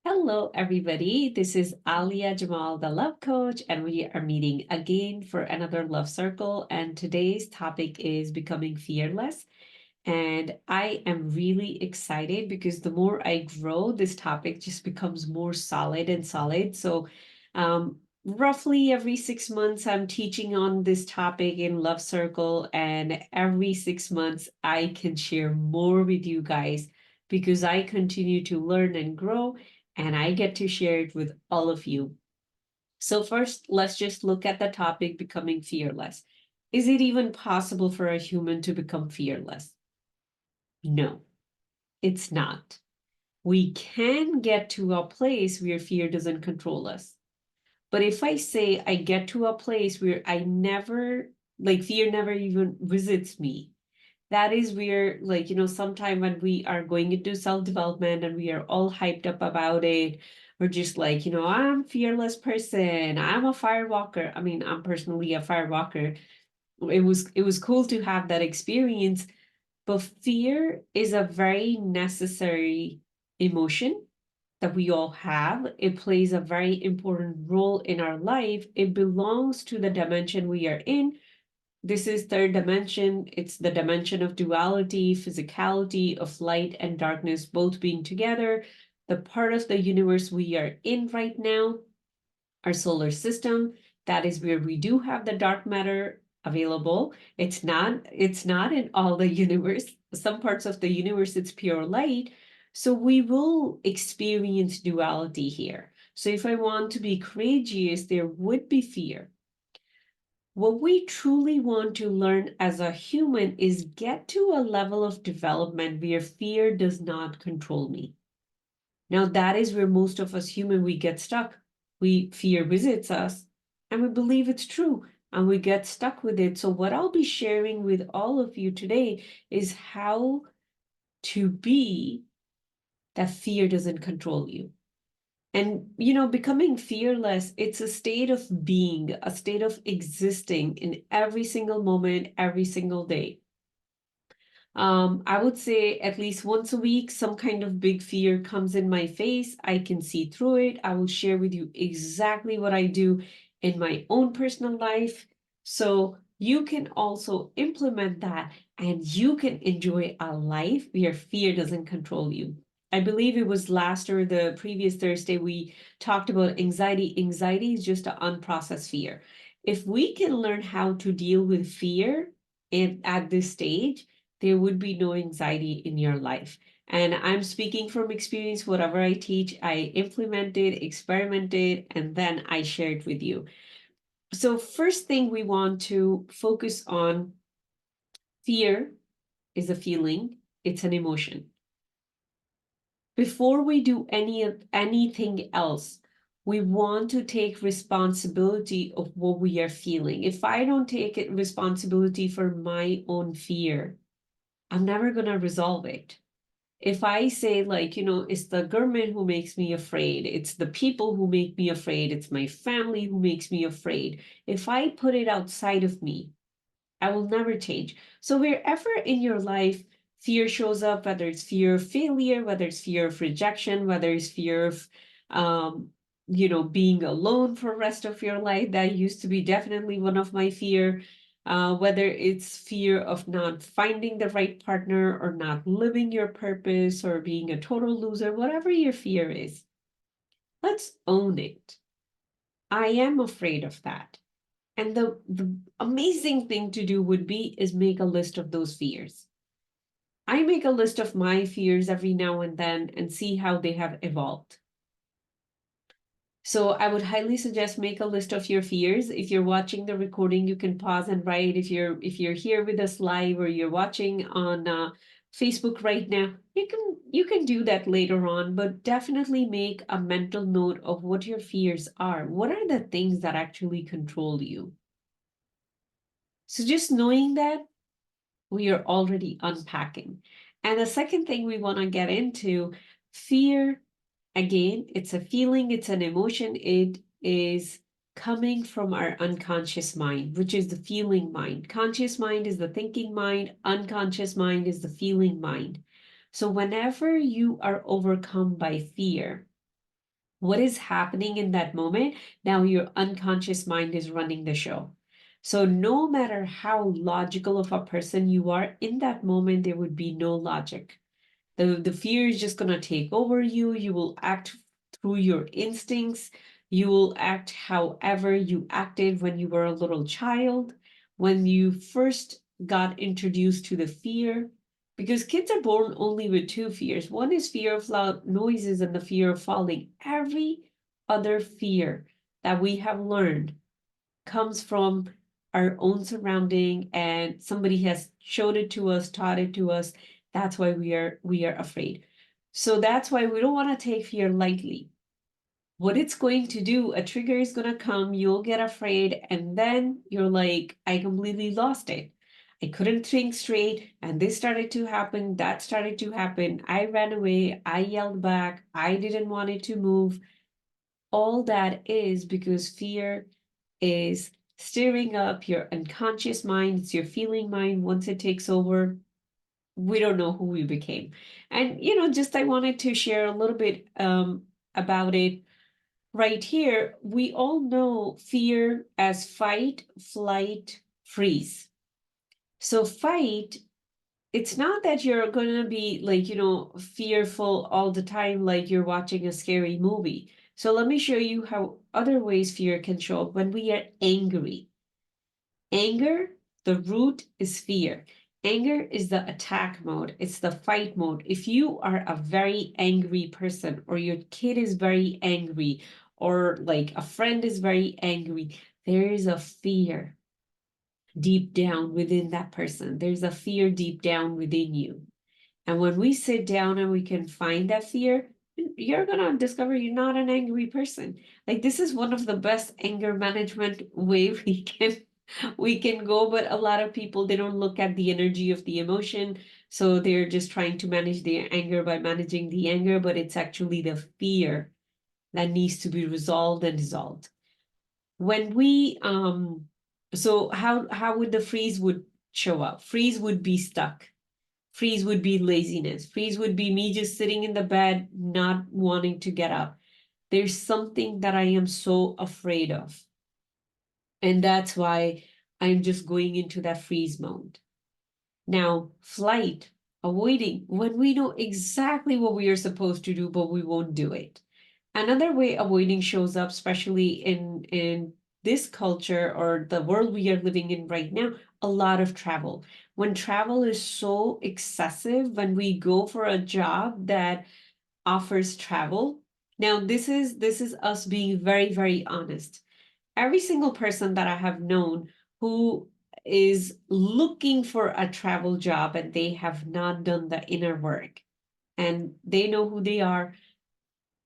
Hello, everybody. This is Alia Jamal, the love coach, and we are meeting again for another love circle. And today's topic is becoming fearless. And I am really excited because the more I grow, this topic just becomes more solid and solid. So, roughly every 6 months, I'm teaching on this topic in Love Circle, and every 6 months, I can share more with you guys because I continue to learn and grow, and I get to share it with all of you. So, first, let's just look at the topic becoming fearless. Is it even possible for a human to become fearless? No, it's not. We can get to a place where fear doesn't control us. But if I say I get to a place where I never, like, fear never even visits me, that is where, like, sometime when we are going into self-development and we are all hyped up about it, we're just like, I'm a fearless person, I'm a firewalker. I mean, I'm personally a firewalker. It was cool to have that experience, but fear is a very necessary emotion that we all have. It plays a very important role in our life. It belongs to the dimension we are in. This is third dimension. It's the dimension of duality, physicality, of light and darkness both being together. The part of the universe we are in right now, our solar system, that is where we do have the dark matter available. It's not in all the universe. Some parts of the universe it's pure light. So we will experience duality here. So if I want to be courageous, there would be fear. What we truly want to learn as a human is get to a level of development where fear does not control me. Now that is where most of us human we get stuck. We fear visits us and we believe it's true and we get stuck with it. So what I'll be sharing with all of you today is how to be that fear doesn't control you. And becoming fearless, it's a state of being, a state of existing in every single moment, every single day. I would say at least once a week, some kind of big fear comes in my face. I can see through it. I will share with you exactly what I do in my own personal life. So you can also implement that and you can enjoy a life where fear doesn't control you. I believe it was last or the previous Thursday we talked about anxiety. Anxiety is just an unprocessed fear. If we can learn how to deal with fear at this stage, there would be no anxiety in your life. And I'm speaking from experience. Whatever I teach, I implemented, experimented, and then I shared with you. So, first thing we want to focus on, fear is a feeling, it's an emotion. Before we do anything else, we want to take responsibility of what we are feeling. If I don't take responsibility for my own fear, I'm never going to resolve it. If I say, like, it's the government who makes me afraid, it's the people who make me afraid, it's my family who makes me afraid, if I put it outside of me, I will never change. So, wherever in your life fear shows up, whether it's fear of failure, whether it's fear of rejection, whether it's fear of, being alone for the rest of your life, that used to be definitely one of my fear. Whether it's fear of not finding the right partner or not living your purpose or being a total loser, whatever your fear is, let's own it. I am afraid of that. And the amazing thing to do would be is make a list of those fears. I make a list of my fears every now and then and see how they have evolved. So I would highly suggest make a list of your fears. If you're watching the recording, you can pause and write. If you're here with us live or you're watching on Facebook right now, you can do that later on, but definitely make a mental note of what your fears are. What are the things that actually control you? So just knowing that, we are already unpacking. And the second thing we want to get into, fear, again, it's a feeling, it's an emotion, it is coming from our unconscious mind, which is the feeling mind. Conscious mind is the thinking mind, unconscious mind is the feeling mind. So whenever you are overcome by fear, what is happening in that moment? Now your unconscious mind is running the show. So no matter how logical of a person you are, in that moment, there would be no logic. The fear is just going to take over you. You will act through your instincts. You will act however you acted when you were a little child, when you first got introduced to the fear. Because kids are born only with two fears. One is fear of loud noises and the fear of falling. Every other fear that we have learned comes from our own surrounding, and somebody has showed it to us, taught it to us. That's why we are afraid. So that's why we don't want to take fear lightly. What it's going to do, a trigger is going to come, you'll get afraid, and then you're like, I completely lost it. I couldn't think straight, and this started to happen, that started to happen. I ran away, I yelled back, I didn't want it to move. All that is because fear is stirring up your unconscious mind. It's your feeling mind. Once it takes over, we don't know who we became. And, just I wanted to share a little bit about it right here. We all know fear as fight, flight, freeze. So, fight, it's not that you're going to be like, fearful all the time, like you're watching a scary movie. So let me show you how other ways fear can show up when we are angry. Anger, the root is fear. Anger is the attack mode. It's the fight mode. If you are a very angry person, or your kid is very angry, or like a friend is very angry, there is a fear deep down within that person. There's a fear deep down within you. And when we sit down and we can find that fear, you're going to discover you're not an angry person. Like, this is one of the best anger management way we can go, but a lot of people, they don't look at the energy of the emotion, so they're just trying to manage their anger by managing the anger, but it's actually the fear that needs to be resolved and dissolved. When we so how would the freeze would show up? Freeze would be stuck. Freeze would be laziness. Freeze would be me just sitting in the bed, not wanting to get up. There's something that I am so afraid of. And that's why I'm just going into that freeze mode. Now, flight, avoiding, when we know exactly what we are supposed to do, but we won't do it. Another way avoiding shows up, especially in this culture or the world we are living in right now, a lot of travel. When travel is so excessive, when we go for a job that offers travel. Now, this is us being very, very honest. Every single person that I have known who is looking for a travel job and they have not done the inner work and they know who they are,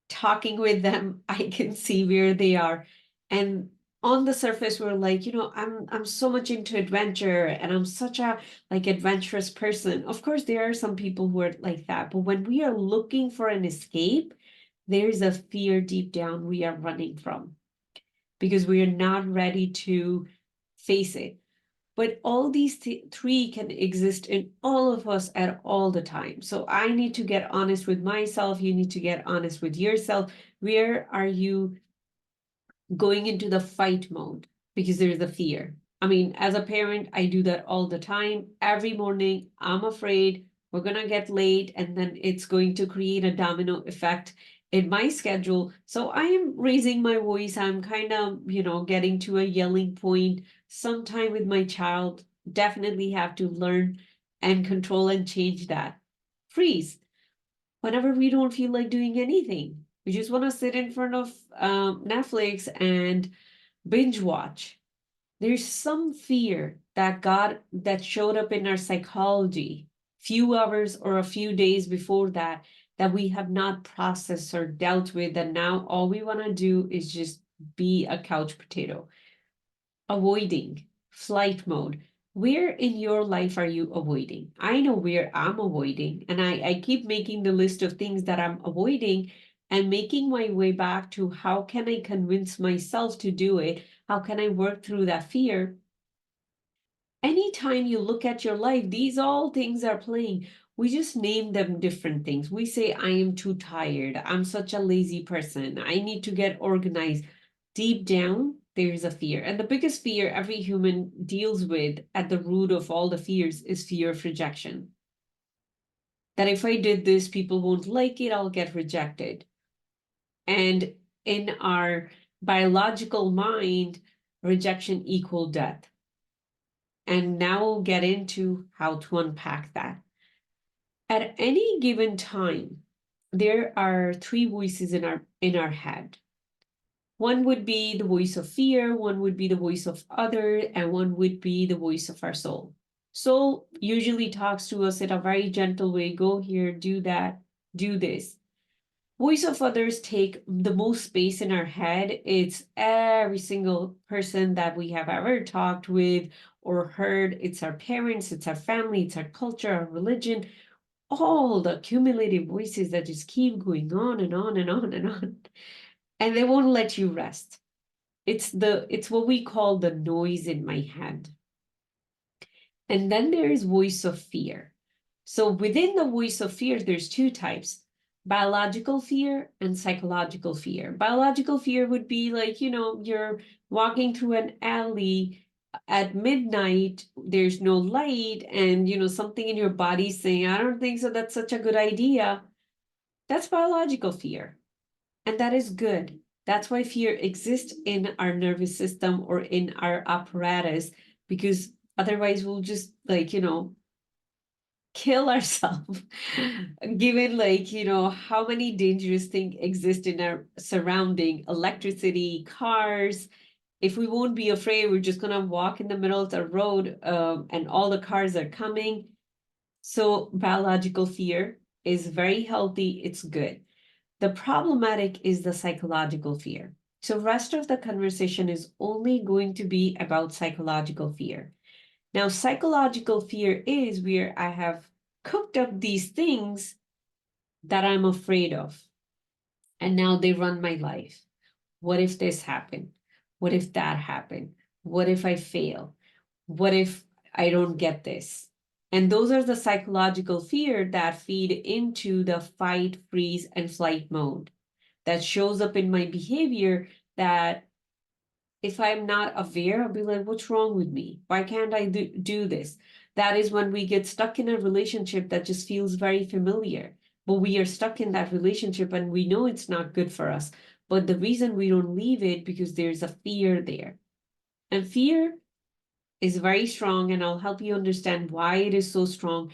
talking with them, I can see where they are. And on the surface, we're like, I'm so much into adventure and I'm such a like adventurous person. Of course, there are some people who are like that, but when we are looking for an escape, there's a fear deep down we are running from because we are not ready to face it. But all these three can exist in all of us at all the time. So I need to get honest with myself. You need to get honest with yourself. Where are you going into the fight mode? Because there's a fear. I mean, as a parent, I do that all the time. Every morning, I'm afraid we're going to get late, and then it's going to create a domino effect in my schedule. So I am raising my voice. I'm kind of, getting to a yelling point sometime with my child. Definitely have to learn and control and change that. Freeze. Whenever we don't feel like doing anything, we just want to sit in front of Netflix and binge watch. There's some fear that showed up in our psychology few hours or a few days before that we have not processed or dealt with, and now all we want to do is just be a couch potato. Avoiding, flight mode. Where in your life are you avoiding? I know where I'm avoiding, and I keep making the list of things that I'm avoiding and making my way back to how can I convince myself to do it? How can I work through that fear? Anytime you look at your life, these all things are playing. we just name them different things. We say, I am too tired. I'm such a lazy person. I need to get organized. Deep down, there's a fear. And the biggest fear every human deals with at the root of all the fears is fear of rejection. That if I did this, people won't like it, I'll get rejected. And in our biological mind, rejection equal death. And now we'll get into how to unpack that. At any given time, there are three voices in our head. One would be the voice of fear, one would be the voice of other, and one would be the voice of our soul. Soul usually talks to us in a very gentle way, go here, do that, do this. Voice of others take the most space in our head. It's every single person that we have ever talked with or heard. It's our parents, it's our family, it's our culture, our religion, all the cumulative voices that just keep going on and on and on and on. And they won't let you rest. It's what we call the noise in my head. And then there is voice of fear. So within the voice of fear, there's two types: biological fear and psychological fear. Biological fear would be like, you're walking through an alley at midnight, there's no light, and something in your body saying, I don't think so, that's such a good idea. That's biological fear. And that is good. That's why fear exists in our nervous system or in our apparatus, because otherwise we'll just kill ourselves given how many dangerous things exist in our surrounding: electricity, cars. If we won't be afraid, we're just gonna walk in the middle of the road, and all the cars are coming. So biological fear is very healthy, it's good. The problematic is the psychological fear. So rest of the conversation is only going to be about psychological fear. Now, psychological fear is where I have cooked up these things that I'm afraid of, and now they run my life. What if this happened? What if that happened? What if I fail? What if I don't get this? And those are the psychological fear that feed into the fight, freeze, and flight mode that shows up in my behavior. That if I'm not aware, I'll be like, what's wrong with me? Why can't I do this? That is when we get stuck in a relationship that just feels very familiar, but we are stuck in that relationship and we know it's not good for us. But the reason we don't leave it because there's a fear there. And fear is very strong, and I'll help you understand why it is so strong.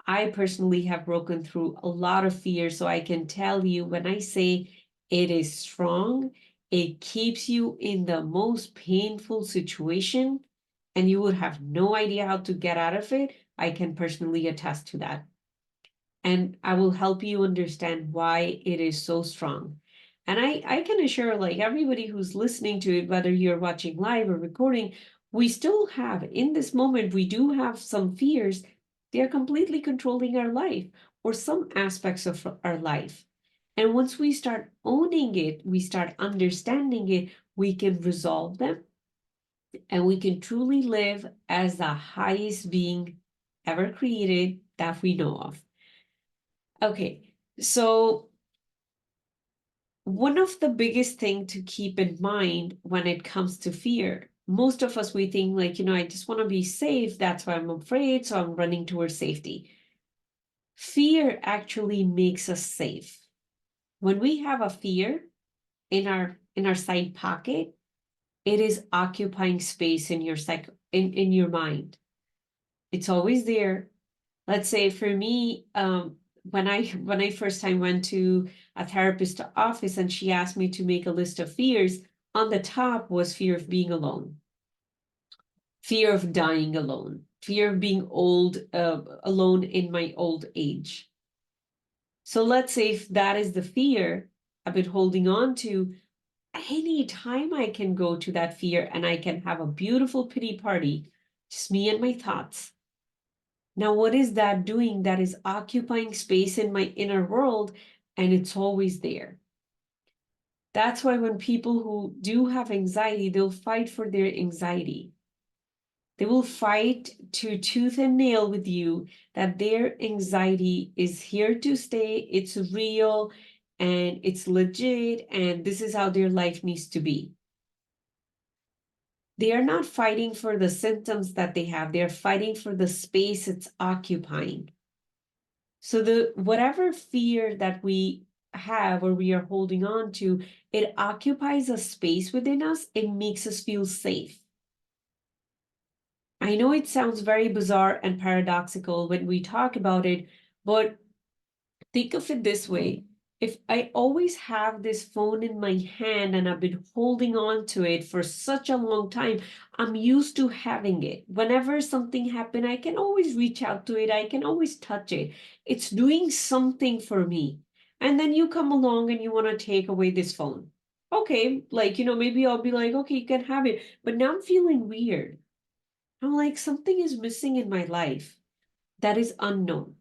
I personally have broken through a lot of fear, so I can tell you when I say it is strong, it keeps you in the most painful situation, and you would have no idea how to get out of it. I can personally attest to that. And I will help you understand why it is so strong. And I can assure everybody who's listening to it, whether you're watching live or recording, we still have, in this moment, we do have some fears. They're completely controlling our life or some aspects of our life. And once we start owning it, we start understanding it, we can resolve them and we can truly live as the highest being ever created that we know of. Okay, so one of the biggest thing to keep in mind when it comes to fear, most of us, we think I just want to be safe. That's why I'm afraid. So I'm running towards safety. Fear actually makes us safe. When we have a fear in our side pocket, it is occupying space in your in your mind. It's always there. Let's say for me, when I first time went to a therapist office and she asked me to make a list of fears, on the top was fear of being alone, fear of dying alone, fear of being old, alone in my old age. So let's say if that is the fear I've been holding on to, any time I can go to that fear and I can have a beautiful pity party, just me and my thoughts. Now, what is that doing? That is occupying space in my inner world, and it's always there. That's why when people who do have anxiety, they'll fight for their anxiety. They will fight to tooth and nail with you that their anxiety is here to stay, it's real, and it's legit, and this is how their life needs to be. They are not fighting for the symptoms that they have, they're fighting for the space it's occupying. So the whatever fear that we have or we are holding on to, it occupies a space within us, it makes us feel safe. I know it sounds very bizarre and paradoxical when we talk about it, but think of it this way. If I always have this phone in my hand and I've been holding on to it for such a long time, I'm used to having it. Whenever something happens, I can always reach out to it. I can always touch it. It's doing something for me. And then you come along and you want to take away this phone. Okay, like, maybe I'll be like, okay, you can have it. But now I'm feeling weird. I'm like, something is missing in my life that is unknown.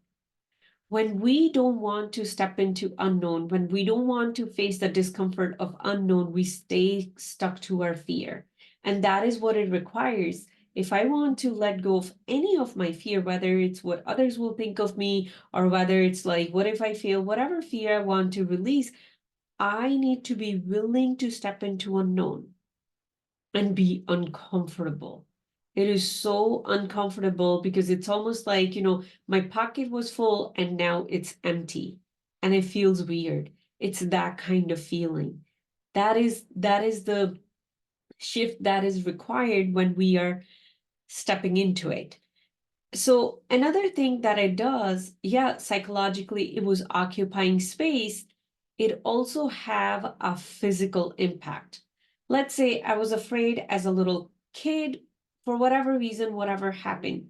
When we don't want to step into unknown, when we don't want to face the discomfort of unknown, we stay stuck to our fear. And that is what it requires. If I want to let go of any of my fear, whether it's what others will think of me, or whether it's like, what if I fail, whatever fear I want to release, I need to be willing to step into unknown and be uncomfortable. It is so uncomfortable because it's almost like, my pocket was full and now it's empty and it feels weird. It's that kind of feeling. That is the shift that is required when we are stepping into it. So another thing that it does, yeah, psychologically, it was occupying space. It also have a physical impact. Let's say I was afraid as a little kid for whatever reason, whatever happened.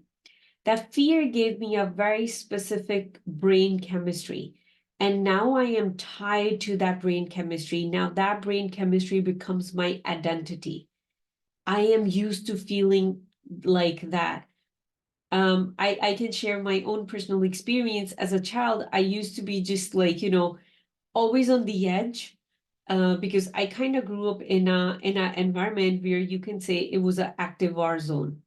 That fear gave me a very specific brain chemistry. And now I am tied to that brain chemistry. Now that brain chemistry becomes my identity. I am used to feeling like that. I can share my own personal experience. As a child, I used to be just like, always on the edge, because I kind of grew up in a environment where you can say it was an active war zone.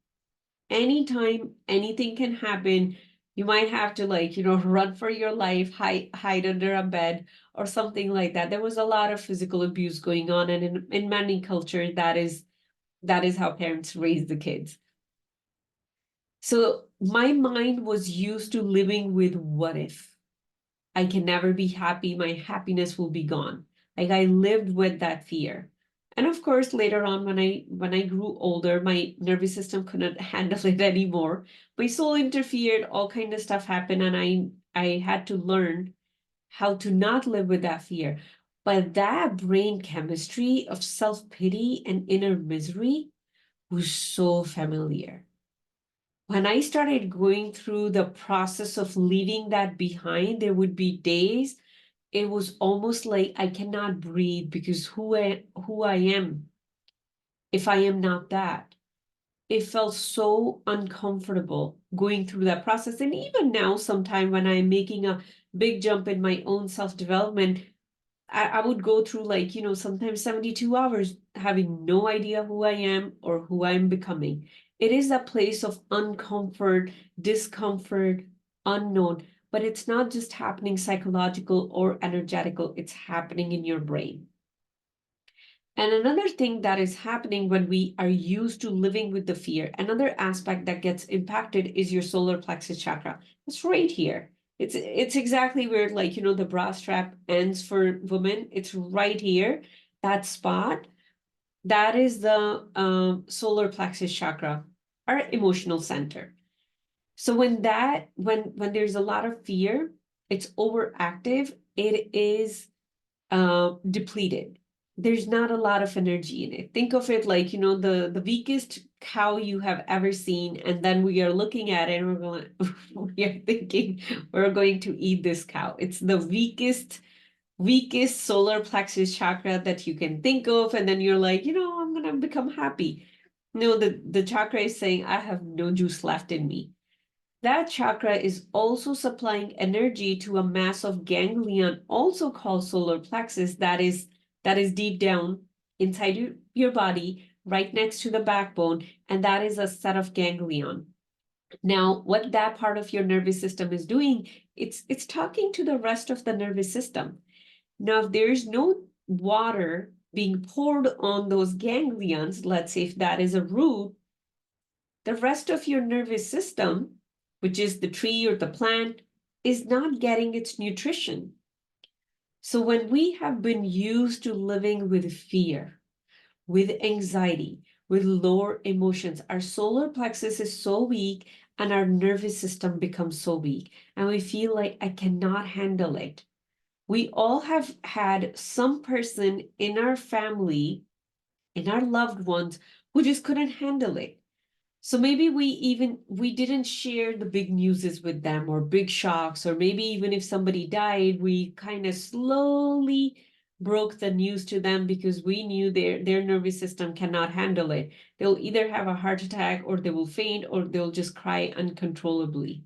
Anytime anything can happen, you might have to, like, run for your life, hide under a bed or something like that. There was a lot of physical abuse going on, and in many cultures, that is how parents raise the kids. So my mind was used to living with what if. I can never be happy, my happiness will be gone. Like I lived with that fear. And of course, later on when I grew older, my nervous system couldn't handle it anymore. My soul interfered, all kind of stuff happened, and I had to learn how to not live with that fear. But that brain chemistry of self-pity and inner misery was so familiar. When I started going through the process of leaving that behind, there would be days it was almost like I cannot breathe because who I am if I am not that. It felt so uncomfortable going through that process. And even now, sometime when I'm making a big jump in my own self-development, I would go through, like, sometimes 72 hours having no idea who I am or who I'm becoming. It is a place of uncomfort, discomfort, unknown, but it's not just happening psychological or energetical, it's happening in your brain. And another thing that is happening when we are used to living with the fear, another aspect that gets impacted is your solar plexus chakra. It's right here. It's exactly where, like, the bra strap ends for women. It's right here, that spot. That is the solar plexus chakra, our emotional center. So when there's a lot of fear, it's overactive. It is depleted. There's not a lot of energy in it. Think of it like, the weakest cow you have ever seen, and then we are looking at it and we're going, we are thinking we're going to eat this cow. It's the weakest solar plexus chakra that you can think of, and then you're like, I'm gonna become happy. No, the chakra is saying, I have no juice left in me. That chakra is also supplying energy to a mass of ganglion, also called solar plexus, that is deep down inside your body, right next to the backbone, and that is a set of ganglion. Now, what that part of your nervous system is doing, it's talking to the rest of the nervous system. Now, if there's no water being poured on those ganglions, let's say if that is a root, the rest of your nervous system, which is the tree or the plant, is not getting its nutrition. So when we have been used to living with fear, with anxiety, with lower emotions, our solar plexus is so weak and our nervous system becomes so weak, and we feel like I cannot handle it. We all have had some person in our family, in our loved ones, who just couldn't handle it. So maybe we didn't share the big newses with them or big shocks, or maybe even if somebody died, we kind of slowly broke the news to them because we knew their nervous system cannot handle it. They'll either have a heart attack or they will faint or they'll just cry uncontrollably.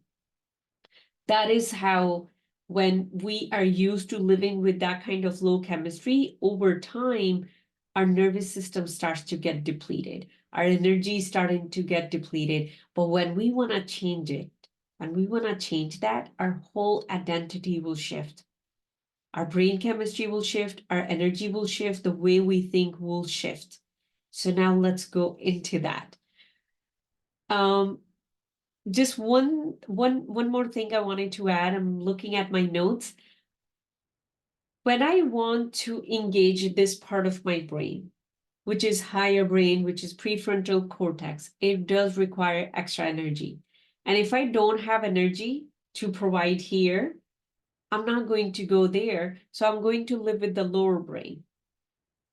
That is how, when we are used to living with that kind of low chemistry, over time, our nervous system starts to get depleted. Our energy is starting to get depleted. But when we want to change it, when we want to change that, our whole identity will shift. Our brain chemistry will shift, our energy will shift, the way we think will shift. So now let's go into that. Um, just one more thing I wanted to add. I'm looking at my notes. When I want to engage this part of my brain, which is higher brain, which is prefrontal cortex, it does require extra energy. And if I don't have energy to provide here, I'm not going to go there. So I'm going to live with the lower brain.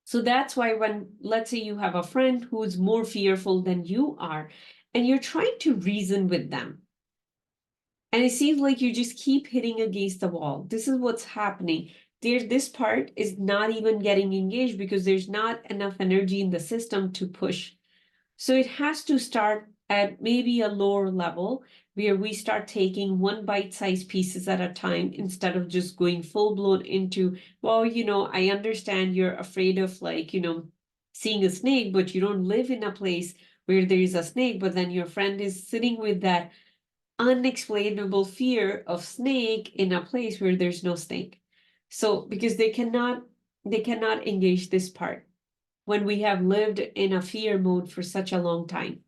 So that's why when, let's say you have a friend who's more fearful than you are, and you're trying to reason with them, and it seems like you just keep hitting against the wall. This is what's happening. This part is not even getting engaged because there's not enough energy in the system to push. So it has to start at maybe a lower level where we start taking one bite-sized pieces at a time instead of just going full-blown into, well, I understand you're afraid of, like, seeing a snake, but you don't live in a place where there is a snake, but then your friend is sitting with that unexplainable fear of snake in a place where there's no snake. So because they cannot engage this part when we have lived in a fear mode for such a long time.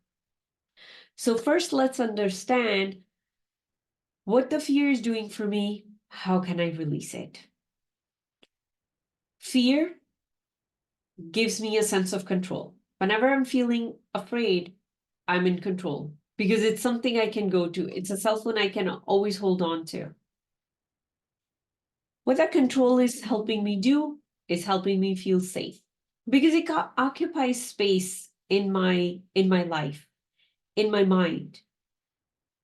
So first, let's understand what the fear is doing for me. How can I release it? Fear gives me a sense of control. Whenever I'm feeling afraid, I'm in control because it's something I can go to. It's a cell phone I can always hold on to. What that control is helping me do is helping me feel safe because it occupies space in my life, in my mind.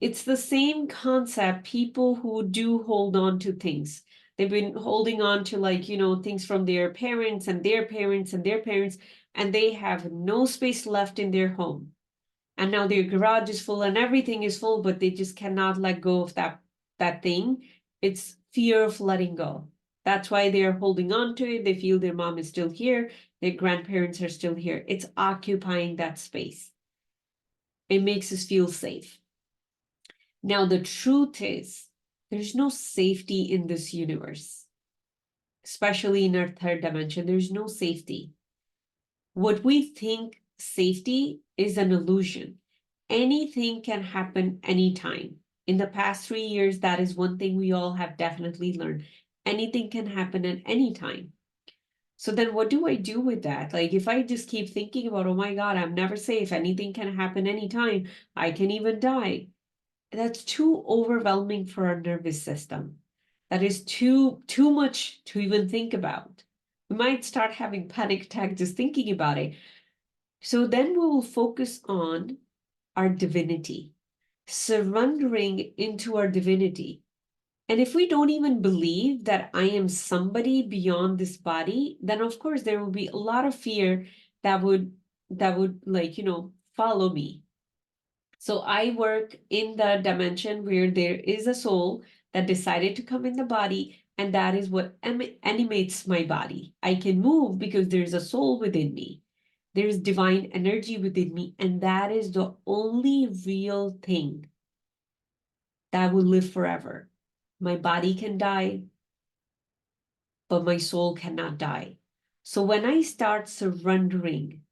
It's the same concept. People who do hold on to things, they've been holding on to, like, things from their parents and their parents and their parents, and they have no space left in their home. And now their garage is full and everything is full, but they just cannot let go of that thing. It's fear of letting go. That's why they're holding on to it. They feel their mom is still here, their grandparents are still here. It's occupying that space. It makes us feel safe. Now, the truth is, there's no safety in this universe, especially in our third dimension. There's no safety. What we think safety is an illusion. Anything can happen anytime. In the past 3 years, that is one thing we all have definitely learned. Anything can happen at any time. So then what do I do with that? Like, if I just keep thinking about, oh my God, I'm never safe, anything can happen anytime, I can even die. That's too overwhelming for our nervous system. That is too much to even think about. We might start having panic attack just thinking about it. So then we will focus on our divinity, surrendering into our divinity. And if we don't even believe that I am somebody beyond this body, then of course there will be a lot of fear that would like, follow me. So I work in the dimension where there is a soul that decided to come in the body, and that is what animates my body. I can move because there's a soul within me. There's divine energy within me, and that is the only real thing that will live forever. My body can die, but my soul cannot die. So when I start surrendering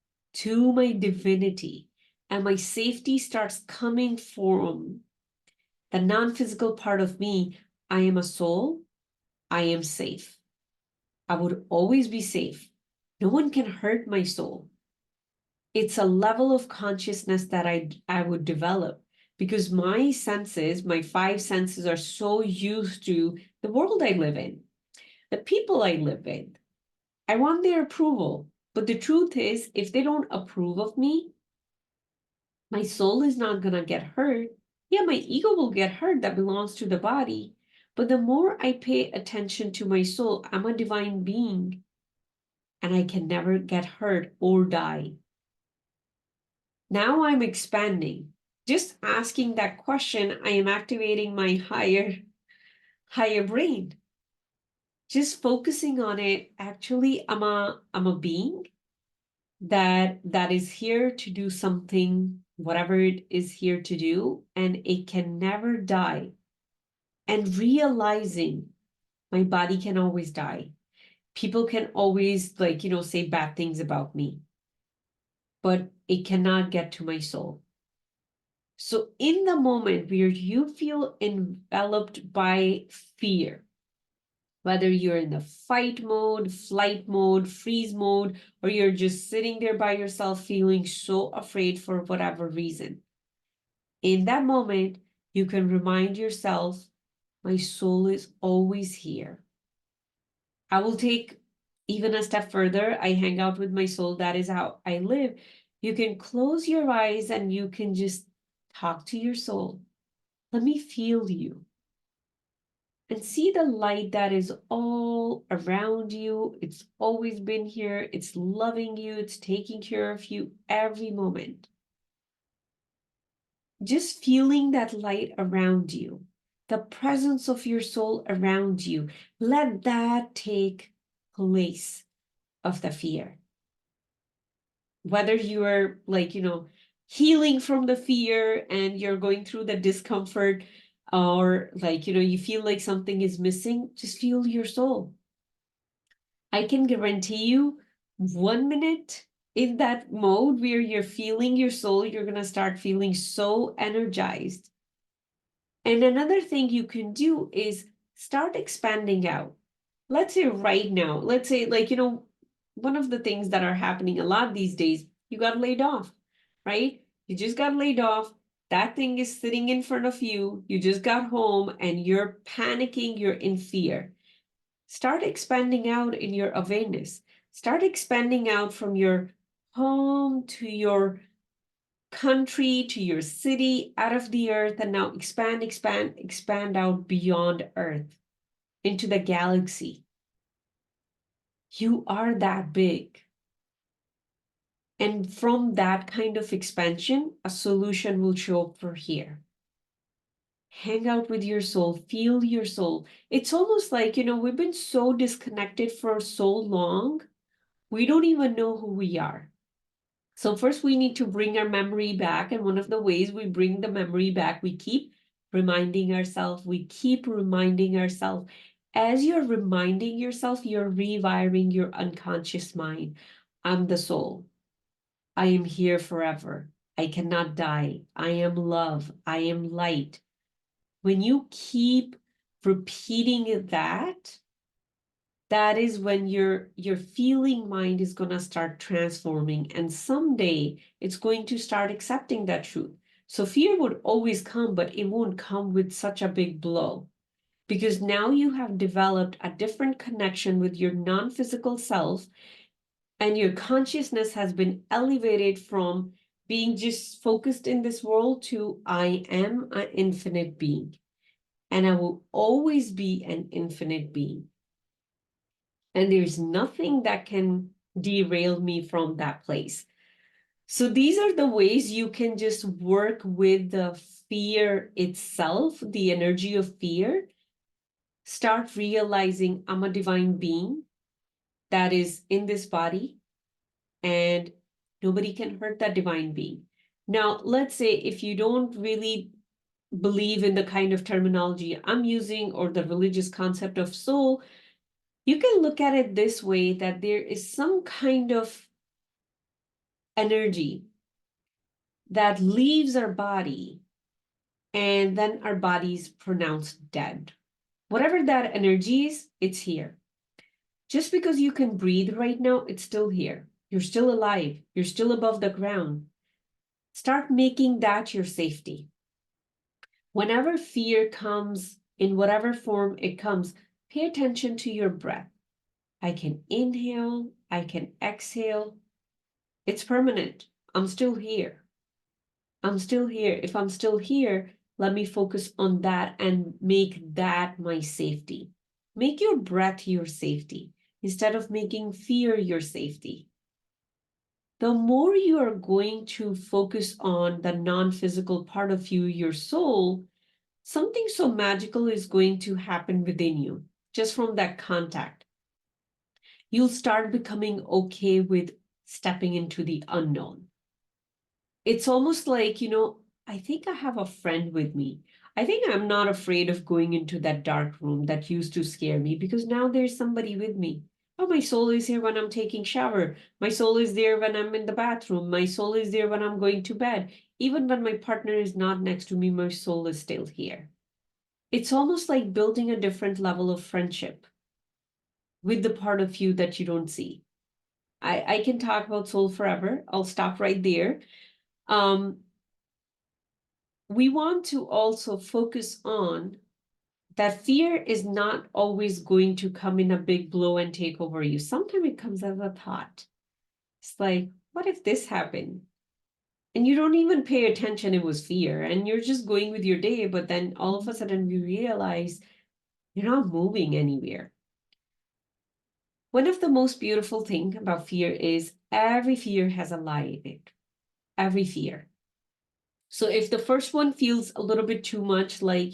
to my divinity and my safety starts coming from the non-physical part of me, I am a soul, I am safe. I would always be safe. No one can hurt my soul. It's a level of consciousness that I would develop because my senses, my five senses, are so used to the world I live in, the people I live with. I want their approval. But the truth is, if they don't approve of me, my soul is not going to get hurt. Yeah, my ego will get hurt, that belongs to the body. But the more I pay attention to my soul, I'm a divine being and I can never get hurt or die. Now I'm expanding. Just asking that question, I am activating my higher brain. Just focusing on it, actually, I'm a being that is here to do something, whatever it is here to do, and it can never die. And realizing my body can always die. People can always, like, say bad things about me, but it cannot get to my soul. So in the moment where you feel enveloped by fear, whether you're in the fight mode, flight mode, freeze mode, or you're just sitting there by yourself feeling so afraid for whatever reason. In that moment, you can remind yourself, my soul is always here. I will take even a step further. I hang out with my soul. That is how I live. You can close your eyes and you can just talk to your soul. Let me feel you. And see the light that is all around you. It's always been here. It's loving you. It's taking care of you every moment. Just feeling that light around you, the presence of your soul around you. Let that take place of the fear. Whether you are like, healing from the fear and you're going through the discomfort, or like, you feel like something is missing, just feel your soul. I can guarantee you 1 minute in that mode where you're feeling your soul, you're going to start feeling so energized. And another thing you can do is start expanding out. Let's say right now, let's say, like, one of the things that are happening a lot these days, you got laid off, right? You just got laid off. That thing is sitting in front of you. You just got home and you're panicking. You're in fear. Start expanding out in your awareness. Start expanding out from your home to your country to your city, out of the earth, and now expand out beyond earth into the galaxy. You are that big. And from that kind of expansion, a solution will show up for here. Hang out with your soul, feel your soul. It's almost like, we've been so disconnected for so long, we don't even know who we are. So first we need to bring our memory back. And one of the ways we bring the memory back, we keep reminding ourselves, As you're reminding yourself, you're rewiring your unconscious mind. I'm the soul. I am here forever. I cannot die. I am love. I am light. When you keep repeating that, that is when your feeling mind is going to start transforming, and someday it's going to start accepting that truth. So fear would always come, but it won't come with such a big blow, because now you have developed a different connection with your non-physical self, and your consciousness has been elevated from being just focused in this world to I am an infinite being, and I will always be an infinite being. And there's nothing that can derail me from that place. So these are the ways you can just work with the fear itself, the energy of fear. Start realizing I'm a divine being that is in this body. And Nobody can hurt that divine being. Now, let's say if you don't really believe in the kind of terminology I'm using or the religious concept of soul, you can look at it this way, that there is some kind of energy that leaves our body and then our body's pronounced dead. Whatever that energy is, it's here. Just because you can breathe right now, it's still here. You're still alive. You're still above the ground. Start making that your safety. Whenever fear comes, in whatever form it comes, pay attention to your breath. I can inhale, I can exhale. It's permanent. I'm still here. I'm still here. If I'm still here, let me focus on that and make that my safety. Make your breath your safety instead of making fear your safety. The more you are going to focus on the non-physical part of you, your soul, something so magical is going to happen within you just from that contact. You'll start becoming okay with stepping into the unknown. It's almost like, I think I have a friend with me. I think I'm not afraid of going into that dark room that used to scare me because now there's somebody with me. Oh, my soul is here when I'm taking shower. My soul is there when I'm in the bathroom. My soul is there when I'm going to bed. Even when my partner is not next to me, my soul is still here. It's almost like building a different level of friendship with the part of you that you don't see. I can talk about soul forever. I'll stop right there. We want to also focus on that fear is not always going to come in a big blow and take over you. Sometimes it comes as a thought. It's like, what if this happened? And you don't even pay attention, it was fear, and you're just going with your day, but then all of a sudden you realize you're not moving anywhere. One of the most beautiful things about fear is every fear has a lie in it. Every fear. So if the first one feels a little bit too much, like,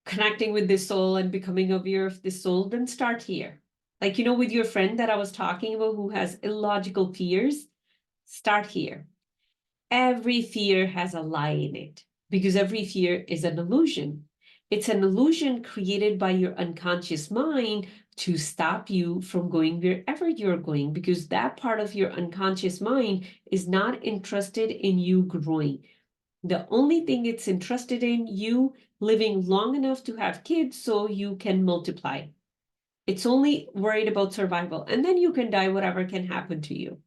connecting with this soul and becoming aware of this soul, then start here. Like, with your friend that I was talking about who has illogical fears, start here. Every fear has a lie in it because every fear is an illusion. It's an illusion created by your unconscious mind to stop you from going wherever you're going, because that part of your unconscious mind is not interested in you growing. The only thing it's interested in you living long enough to have kids so you can multiply. It's only worried about survival, and then you can die, whatever can happen to you.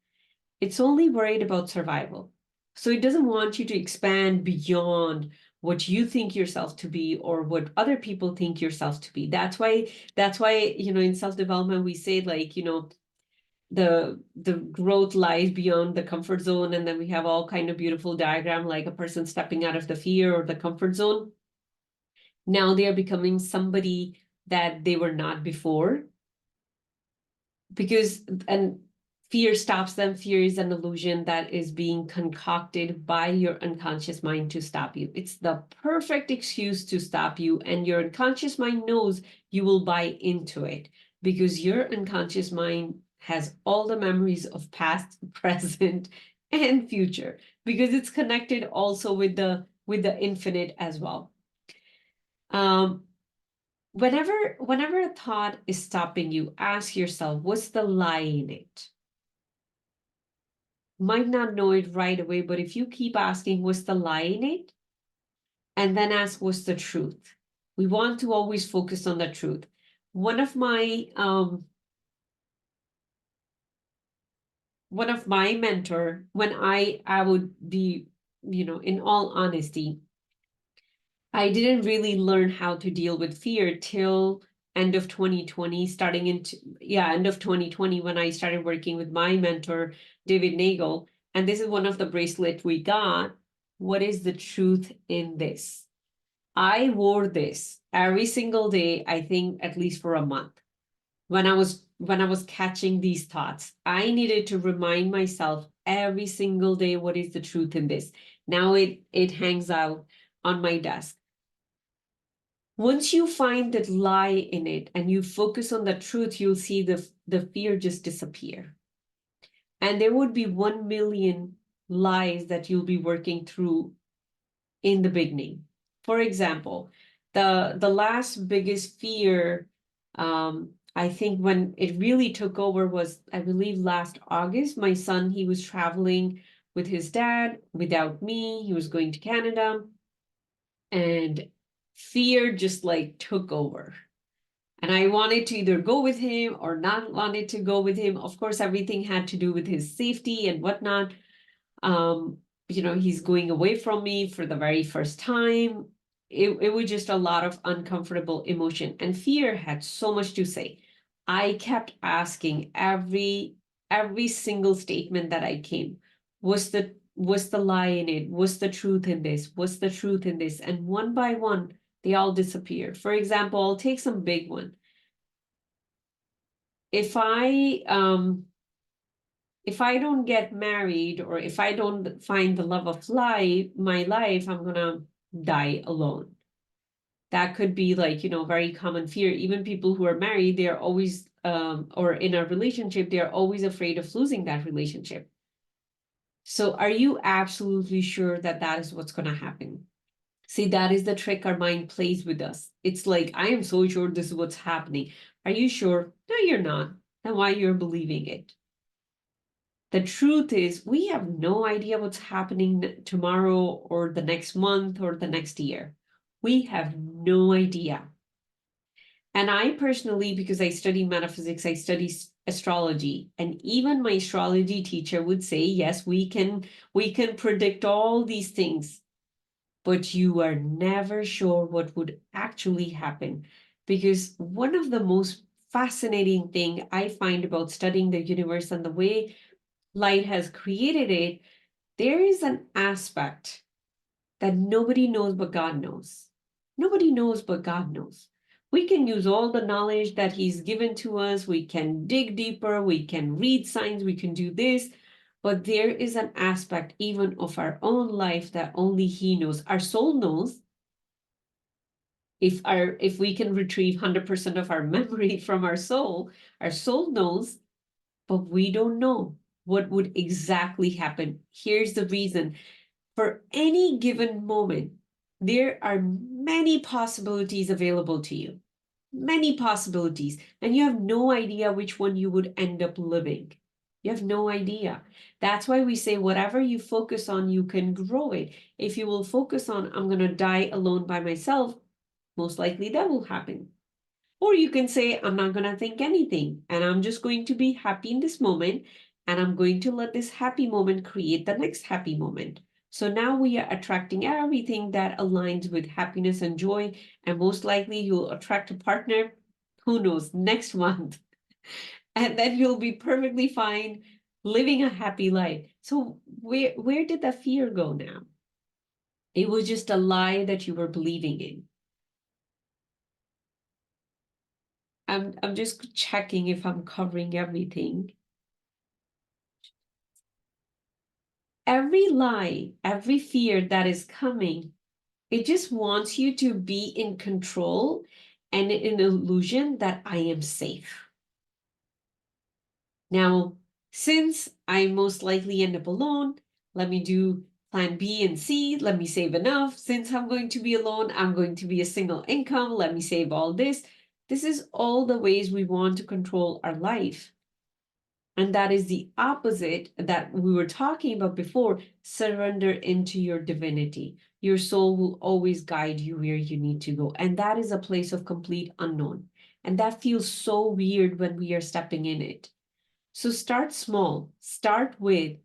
It's only worried about survival. So it doesn't want you to expand beyond what you think yourself to be or what other people think yourself to be. That's why, in self-development, we say, like, the growth lies beyond the comfort zone. And then we have all kind of beautiful diagram, like a person stepping out of the fear or the comfort zone. Now they are becoming somebody that they were not before, because and fear stops them. Fear is an illusion that is being concocted by your unconscious mind to stop you. It's the perfect excuse to stop you, and your unconscious mind knows you will buy into it because your unconscious mind has all the memories of past, present, and future, because it's connected also with the infinite as well. Whenever a thought is stopping you, ask yourself, what's the lie in it? Might not know it right away, but if you keep asking what's the lie in it, and then ask what's the truth. We want to always focus on the truth. One of my mentor, when I would be, in all honesty, I didn't really learn how to deal with fear till end of 2020, end of 2020, when I started working with my mentor, David Nagel. And this is one of the bracelets we got. What is the truth in this? I wore this every single day, I think at least for a month. When I was catching these thoughts, I needed to remind myself every single day, what is the truth in this? Now it hangs out on my desk. Once you find that lie in it and you focus on the truth, you'll see the fear just disappear. And there would be 1 million lies that you'll be working through in the beginning. For example, the last biggest fear, I think when it really took over was, I believe, last August. My son, he was traveling with his dad without me. He was going to Canada, and fear just like took over. And I wanted to either go with him or not wanted to go with him. Of course, everything had to do with his safety and whatnot. Um, he's going away from me for the very first time. It was just a lot of uncomfortable emotion, and fear had so much to say. I kept asking every single statement that I came, was the lie in it? Was the truth in this? Was the truth in this? And one by one, they all disappeared. For example, I'll take some big one. If I don't get married, or if I don't find the love of my life, I'm gonna die alone. That could be like, very common fear. Even people who are married, they're always, or in a relationship, they're always afraid of losing that relationship. So are you absolutely sure that that is what's gonna happen? See, that is the trick our mind plays with us. It's like, I am so sure this is what's happening. Are you sure? No, you're not. Then why you're believing it? The truth is, we have no idea what's happening tomorrow or the next month or the next year. We have no idea. And I personally, because I study metaphysics, I study astrology, and even my astrology teacher would say, yes, we can predict all these things, but you are never sure what would actually happen. Because one of the most fascinating thing I find about studying the universe and the way light has created it, there is an aspect that nobody knows but God knows. Nobody knows but God knows. We can use all the knowledge that He's given to us. We can dig deeper. We can read signs. We can do this. But there is an aspect even of our own life that only He knows. Our soul knows. If we can retrieve 100% of our memory from our soul knows, but we don't know what would exactly happen. Here's the reason. For any given moment, there are many possibilities available to you, many possibilities, and you have no idea which one you would end up living. You have no idea. That's why we say whatever you focus on, you can grow it. If you will focus on, I'm going to die alone by myself, most likely that will happen. Or you can say, I'm not going to think anything and I'm just going to be happy in this moment, and I'm going to let this happy moment create the next happy moment. So now we are attracting everything that aligns with happiness and joy, and most likely you'll attract a partner, who knows, next month. And then you'll be perfectly fine living a happy life. So where did that fear go now? It was just a lie that you were believing in. I'm just checking if I'm covering everything. Every lie, every fear that is coming, it just wants you to be in control and an illusion that I am safe. Now, since I most likely end up alone, let me do plan B and C. Let me save enough. Since I'm going to be alone, I'm going to be a single income. Let me save all this. This is all the ways we want to control our life. And that is the opposite that we were talking about before. Surrender into your divinity. Your soul will always guide you where you need to go. And that is a place of complete unknown. And that feels so weird when we are stepping in it. So start small. Start with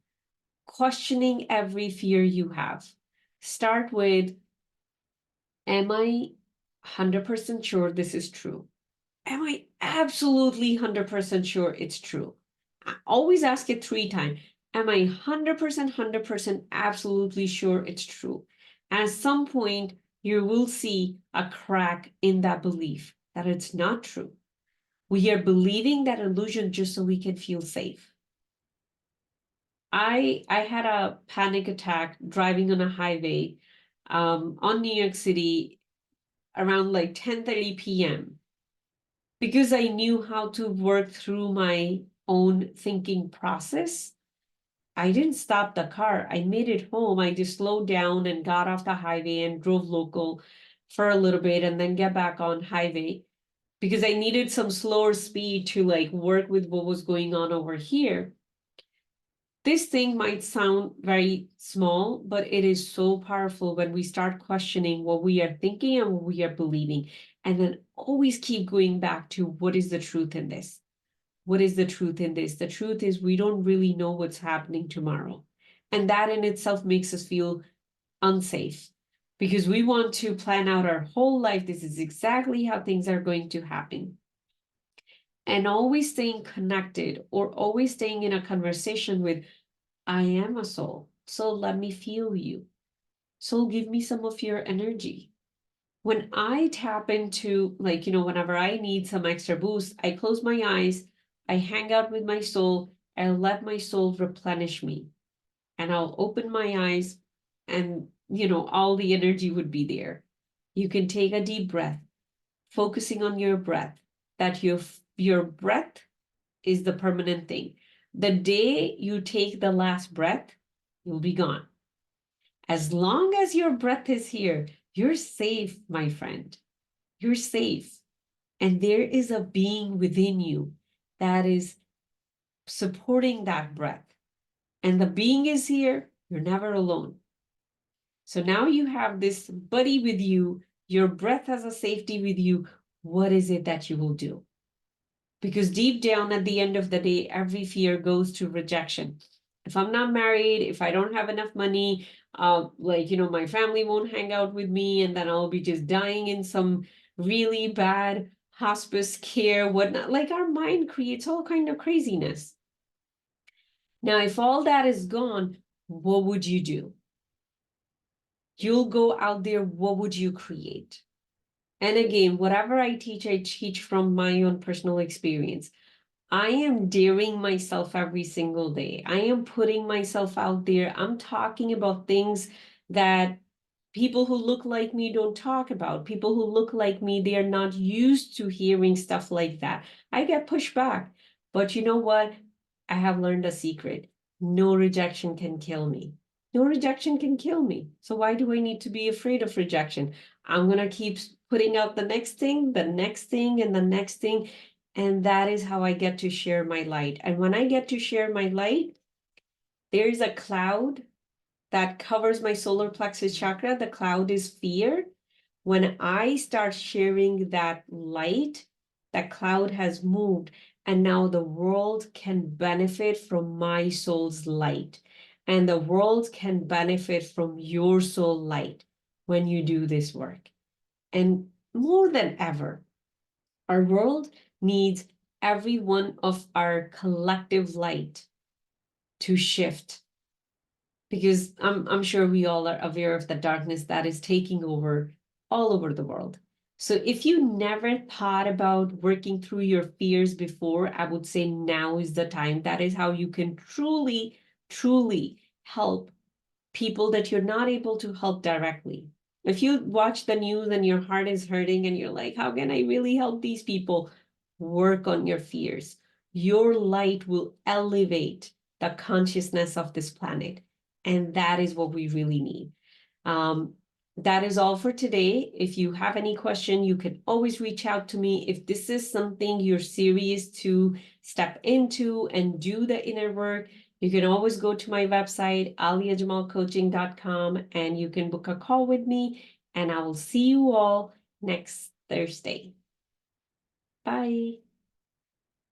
questioning every fear you have. Start with, am I 100% sure this is true? Am I absolutely 100% sure it's true? I always ask it 3 times. Am I 100% absolutely sure it's true? At some point, you will see a crack in that belief that it's not true. We are believing that illusion just so we can feel safe. I had a panic attack driving on a highway on New York City around like 10:30 p.m. because I knew how to work through my own thinking process. I didn't stop the car. I made it home. I just slowed down and got off the highway and drove local for a little bit and then get back on highway because I needed some slower speed to like work with what was going on over here. This thing might sound very small, but it is so powerful when we start questioning what we are thinking and what we are believing, and then always keep going back to what is the truth in this? What is the truth in this? The truth is we don't really know what's happening tomorrow. And that in itself makes us feel unsafe because we want to plan out our whole life. This is exactly how things are going to happen. And always staying connected or always staying in a conversation with, I am a soul. So let me feel you. Soul, give me some of your energy. When I tap into, like, whenever I need some extra boost, I close my eyes, I hang out with my soul, I let my soul replenish me. And I'll open my eyes, and, all the energy would be there. You can take a deep breath, focusing on your breath, that your breath is the permanent thing. The day you take the last breath, you'll be gone. As long as your breath is here, you're safe, my friend. You're safe. And there is a being within you that is supporting that breath. And the being is here. You're never alone. So now you have this buddy with you. Your breath has a safety with you. What is it that you will do? Because deep down at the end of the day, every fear goes to rejection. If I'm not married, if I don't have enough money, my family won't hang out with me, and then I'll be just dying in some really bad hospice care, whatnot. Like our mind creates all kind of craziness. Now, if all that is gone, what would you do? You'll go out there, what would you create? And again, whatever I teach from my own personal experience. I am daring myself every single day. I am putting myself out there. I'm talking about things that people who look like me don't talk about. People who look like me, they are not used to hearing stuff like that. I get pushed back. But you know what? I have learned a secret. No rejection can kill me. No rejection can kill me. So why do I need to be afraid of rejection? I'm going to keep putting out the next thing, the next thing, and the next thing. And that is how I get to share my light. And when I get to share my light, there's a cloud that covers my solar plexus chakra. The cloud is fear. When I start sharing that light, that cloud has moved. And now the world can benefit from my soul's light. And the world can benefit from your soul light when you do this work. And more than ever, our world needs every one of our collective light to shift, because I'm sure we all are aware of the darkness that is taking over all over the world. So if you never thought about working through your fears before, I would say now is the time. That is how you can truly, truly help people that you're not able to help directly. If you watch the news and your heart is hurting and you're like, how can I really help these people? Work on your fears. Your light will elevate the consciousness of this planet. And that is what we really need. Um, that is all for today. If you have any question, you can always reach out to me. If this is something you're serious to step into and do the inner work, you can always go to my website, aliajamalcoaching.com, and you can book a call with me, and I will see you all next Thursday. Bye.